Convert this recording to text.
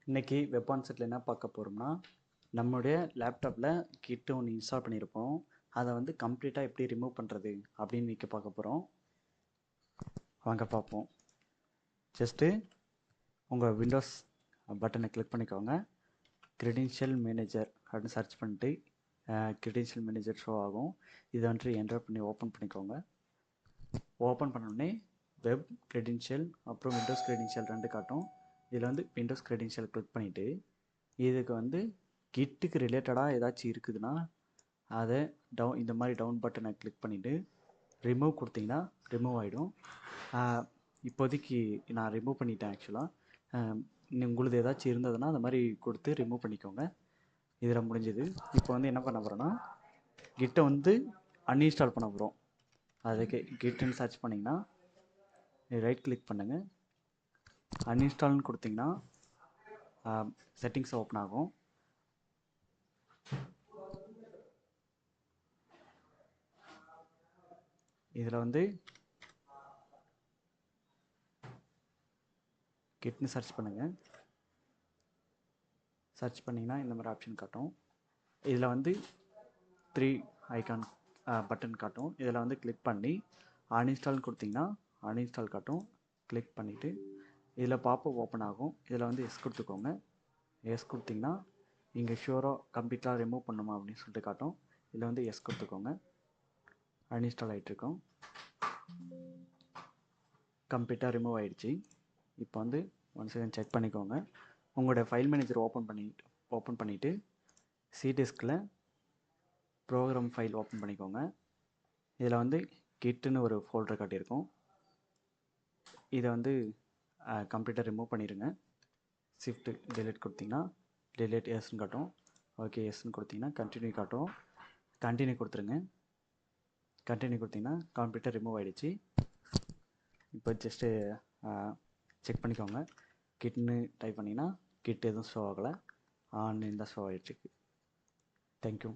இன்றைக்கி வெப் ஆன்செட்டில் என்ன பார்க்க போகிறோம்னா, நம்மளுடைய லேப்டாப்பில் கிட்டு ஒன்று இன்ஸ்டால் பண்ணியிருப்போம். அதை வந்து கம்ப்ளீட்டாக எப்படி ரிமூவ் பண்ணுறது அப்படின்னு இன்றைக்கி பார்க்க போகிறோம். வாங்க பார்ப்போம். ஜஸ்ட்டு உங்கள் விண்டோஸ் பட்டனை கிளிக் பண்ணிக்கோங்க. கிரெடென்ஷியல் மேனேஜர் அப்படின்னு சர்ச் பண்ணிட்டு கிரெடென்ஷியல் மேனேஜர் ஷோ ஆகும். இதை வந்துட்டு என்டர் பண்ணி ஓப்பன் பண்ணிக்கோங்க. ஓப்பன் பண்ணோடனே வெப் கிரெடென்ஷியல் அப்புறம் விண்டோஸ் கிரெடென்ஷியல் ரெண்டு காட்டும். இதில் வந்து விண்டோஸ் கிரெடென்ஷியல் கிளிக் பண்ணிவிட்டு இதுக்கு வந்து கிட்டுக்கு ரிலேட்டடாக ஏதாச்சும் இருக்குதுன்னா அதை இந்த மாதிரி டவுன் பட்டனை கிளிக் பண்ணிவிட்டு ரிமூவ் கொடுத்தீங்கன்னா ரிமூவ் ஆகிடும். இப்போதைக்கு நான் ரிமூவ் பண்ணிட்டேன். ஆக்சுவலாக உங்களுக்கு ஏதாச்சும் இருந்ததுன்னா அந்த மாதிரி கொடுத்து ரிமூவ் பண்ணிக்கோங்க. இதில் முடிஞ்சது. இப்போ வந்து என்ன பண்ண போகிறோன்னா கிட்டை வந்து அன்இன்ஸ்டால் பண்ண போகிறோம். அதுக்கு கிட்டுன்னு சர்ச் பண்ணிங்கன்னா ரைட் கிளிக் பண்ணுங்கள். அன்இன்ஸ்டால்னு கொடுத்தீங்கன்னா செட்டிங்ஸ் ஓப்பன் ஆகும். இதில் வந்து கிட்னு சர்ச் பண்ணுங்கள். சர்ச் பண்ணிங்கன்னா இந்த மாதிரி ஆப்ஷன் காட்டும். இதில் வந்து 3 ஐக்கான் பட்டன் காட்டும். இதில் வந்து கிளிக் பண்ணி அன்இன்ஸ்டால்னு கொடுத்தீங்கன்னா அன்இன்ஸ்டால் காட்டும். கிளிக் பண்ணிவிட்டு இதில் பாப்பப் ஓப்பன் ஆகும். இதில் வந்து எஸ் கொடுத்துக்கோங்க. எஸ் கொடுத்தீங்கன்னா இங்கே ஷூராக கம்ப்ளீட்டாக ரிமூவ் பண்ணுமா அப்படின்னு சொல்லிட்டு காட்டும். இதில் வந்து எஸ் கொடுத்துக்கோங்க. அன்இன்ஸ்டால் ஆகிட்டுருக்கோம். கம்ப்ளீட்டாக ரிமூவ் ஆகிடுச்சு. இப்போ வந்து ஒன் செகண்ட் செக் பண்ணிக்கோங்க. உங்களோட ஃபைல் மேனேஜர் ஓப்பன் பண்ணிவிட்டு சி டிஸ்கில் ப்ரோக்ராம் ஃபைல் ஓப்பன் பண்ணிக்கோங்க. இதில் வந்து கிட்டுன்னு ஒரு ஃபோல்டர் காட்டியிருக்கும். இதை வந்து கம்ப்ளீட்டாக ரிமூவ் பண்ணிடுங்க. ஷிஃப்ட் டிலீட் கொடுத்தீங்கன்னா டிலீட் எஸ்ன்னு காட்டும். ஓகே எஸ்ன்னு கொடுத்தீங்கன்னா கண்டினியூ காட்டும். கண்டினியூ கொடுத்துருங்க. கண்டினியூ கொடுத்தீங்கன்னா கம்ப்ளீட்டாக ரிமூவ் ஆகிடுச்சு. இப்போ ஜஸ்ட்டு செக் பண்ணிக்கோங்க. கிட்னு டைப் பண்ணிங்கன்னா கிட் எதுவும் ஷோ ஆகலை. ஆன்லைன் தான் ஷோ ஆகிடுச்சு. தேங்க்யூ.